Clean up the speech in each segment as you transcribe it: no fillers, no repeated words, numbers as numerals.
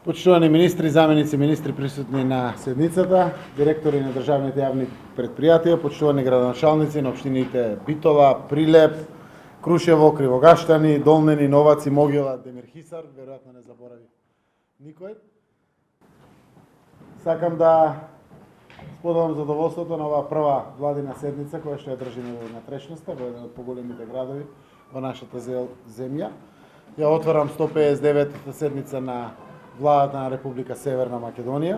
Почитувани министри, заменици министри присутни на седницата, директори на државните јавни предпријатија, почитувани градоначалници на општините Битола, Прилеп, Крушево, Кривогаштани, Долнени, Новаци, Могила, Демирхисар, веројатно не заборави никој. Сакам да споделам задоволството на оваа прва владина седница која што ја држиме во внатрешноста, во еден од поголемите градови во нашата земја. Ја отварам 159-та седница на Владата на Република Северна Македонија.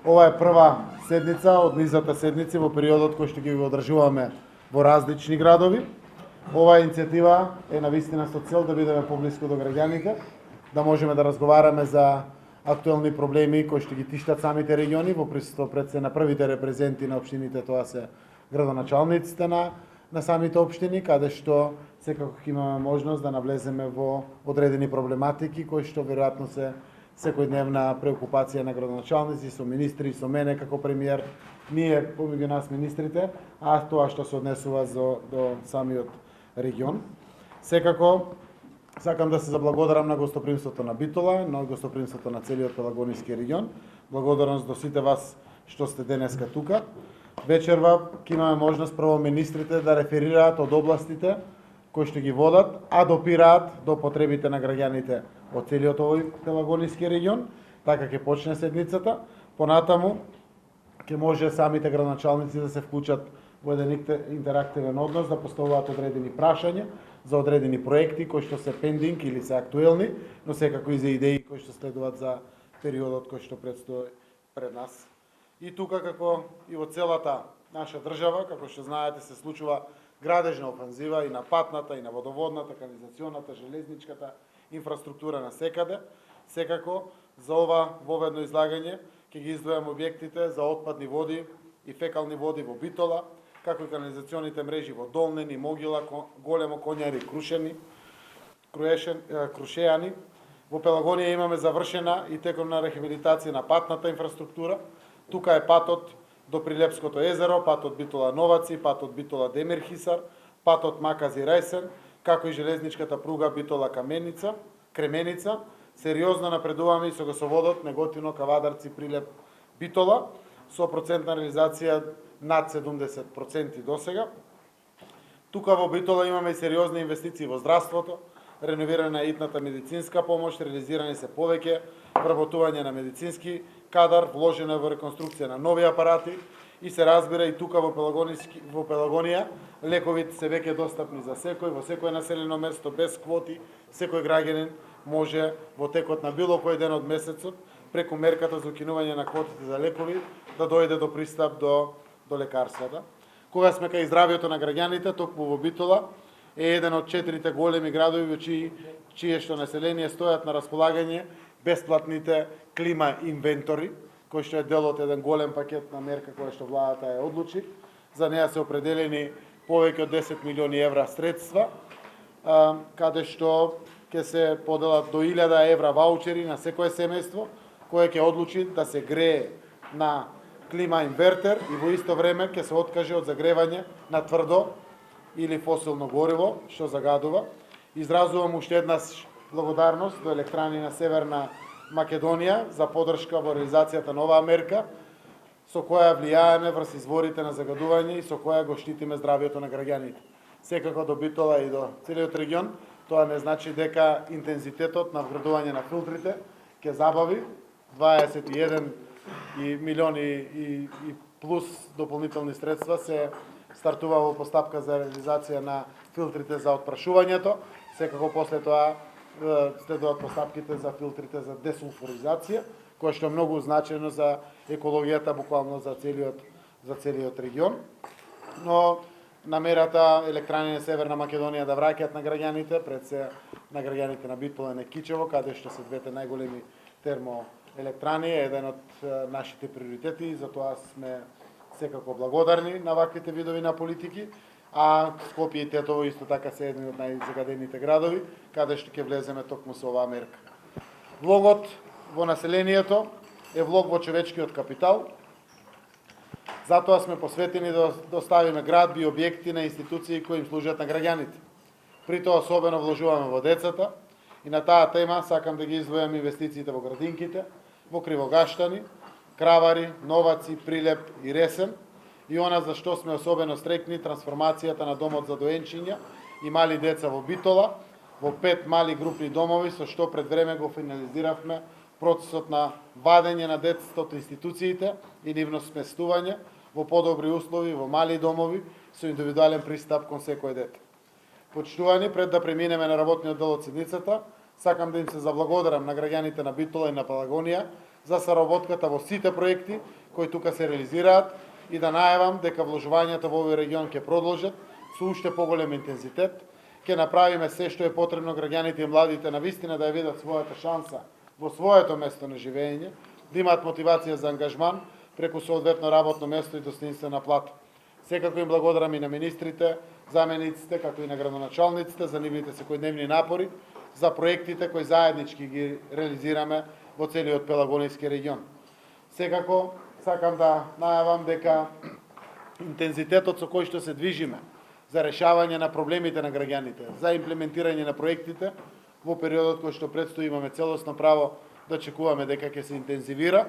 Ова е прва седница од низата седници во периодот кој што ги одржуваме во различни градови. Оваа иницијатива е навистина со цел да бидеме поблиску до граѓаните, да можеме да разговараме за актуелни проблеми кои што ги тиштат самите региони во присуство пред се на првите репрезенти на општините, тоа се градоначалниците на самите општини, каде што секако имаме можност да навлеземе во одредени проблематики кои што веројатно се секојдневна преокупација на градоначалници, со министри, со мене како премиер, ние помеѓу нас министрите, а тоа што се однесува до самиот регион. Секако сакам да се заблагодарам на гостопримството на Битола, на гостопримството на целиот Пелагониски регион. Благодарност до сите вас што сте денеска тука. Вечерва ќе имаме можност прво министрите да реферираат од областите кои што ги водат, а допираат до потребите на граѓаните од целиот овој Пелагониски регион. Така ќе почне седницата. Понатаму ќе може самите градоначалници да се вклучат во еден интерактивен однос, да поставуваат одредени прашања за одредени проекти кои што се пендинг или се актуелни, но секако и за идеи кои што следуваат за периодот кој што предстои пред нас. И тука, како и во целата наша држава, како што знаете, се случува градежна офанзива и на патната, и на водоводната, канализационата, железничката инфраструктура на секаде. Секако, за ова воведно излагање ќе ги издвојам објектите за отпадни води и фекални води во Битола, како и канализационите мрежи во Долнени, Могила, Големо, Конјари, Крушејани. Во Пелагонија имаме завршена и текомна рехабилитација на патната инфраструктура. Тука е патот до Прилепското езеро, патот Битола Новаци, патот Битола Демирхисар, патот Макази Рајсен, како и железничката пруга Битола Кременица. Сериозно напредуваме и со гасоводот Неготино, Кавадарци, Прилеп, Битола, со процентна реализација над 70% досега. Тука во Битола имаме и сериозни инвестиции во здравството, реновирана е итната медицинска помош, реализирани се повеќе вработување на медицински кадар, вложено е во реконструкција на нови апарати и се разбира и тука во Пелагонија лековите се веќе достапни за секој, во секое населено место без квоти, секој граѓанин може во текот на било кој ден од месецот преку мерката за укинување на квотите за лекови да дојде до пристап до лекарствата. Кога сме кај здравјето на граѓаните, токму во Битола е еден од 4 големи градови во чие што население стојат на располагање бесплатните клима инвентори, кој што е дел од еден голем пакет на мерка која што владата ја одлучи. За неа се определени повеќе од 10 милиони евра средства, каде што ќе се поделат до 1000 евра ваучери на секое семејство, кое ќе одлучи да се грее на клима инвертер и во исто време ќе се откаже од загревање на тврдо или фосилно гориво, што загадува. Изразувам уште еднаш благодарност до Електрани на Северна Македонија за подршка во реализацијата на оваа мерка, со која влијаеме врз изворите на загадување и со која го штитиме здравјето на граѓаните. Секако до Битола и до целиот регион, тоа не значи дека интензитетот на вградување на филтрите ќе забави. 21 милиони и плюс дополнителни средства се стартува во постапка за реализација на филтрите за отпрашувањето. Секако после тоа следуваат постапките за филтрите за десулфуризација, кое што е многу значено за екологијата, буквално за целиот регион. Но намерата Електрани на Северна Македонија да враќаат на граѓаните, пред се на граѓаните на Битола и Кичево, каде што се двете најголеми термоелектрани, е еден од нашите приоритети и затоа сме секако благодарни на ваквите видови на политики, а Скопје и Тетово исто така се едни од најзагадените градови, каде што ќе влеземе токму со оваа мерка. Влогот во населението е влог во човечкиот капитал. Затоа сме посветени да доставиме градби и објекти на институции кои им служат на граѓаните. При тоа особено вложуваме во децата И на таа тема сакам да ги издвојам инвестициите во градинките, во Кривогаштани, Кравари, Новаци, Прилеп и Ресен, и она за што сме особено стрекни, трансформацијата на домот за доенчиња и мали деца во Битола, во 5 мали групни домови, со што пред време го финализиравме процесот на вадење на децата од институциите и нивно сместување во подобри услови во мали домови со индивидуален пристап кон секој дете. Почитувани, пред да преминеме на работниот дел од седницата, сакам да им се заблагодарам на граѓаните на Битола и на Пелагонија за соработката во сите проекти кои тука се реализираат и да најавам дека вложувањата во овој регион ќе продолжат со уште поголем интензитет. Ќе направиме се што е потребно граѓаните и младите навистина да ја видат својата шанса во своето место на живење, да имаат мотивација за ангажман преку соодветно работно место и достоинствена плата. Секако им благодарам и на министрите, замениците, како и на градоначалниците за нивните секојдневни напори, за проектите кои заеднички ги реализираме во целиот Пелагонијски регион. Секако сакам да најавам дека интензитетот со кој што се движиме за решавање на проблемите на граѓаните, за имплементирање на проектите, во периодот кој што предстои имаме целосно право да чекуваме дека ќе се интензивира,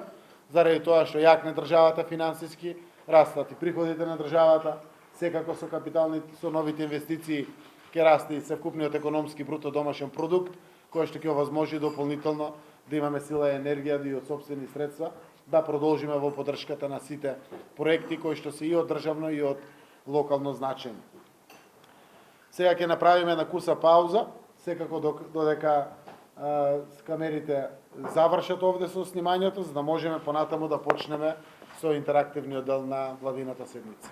заради тоа што јакне државата финансиски, растат и приходите на државата, секако со новите инвестиции ќе расте и совкупниот економски бруто домашен продукт, кој што ќе овозможи дополнително да имаме сила и енергија да и од сопствени средства да продолжиме во поддршката на сите проекти кои што се и од државно и од локално значење. Сега ќе направиме на куса пауза, секако додека камерите завршат овде со снимањето, за да можеме понатаму да почнеме со интерактивниот дел на владината седница.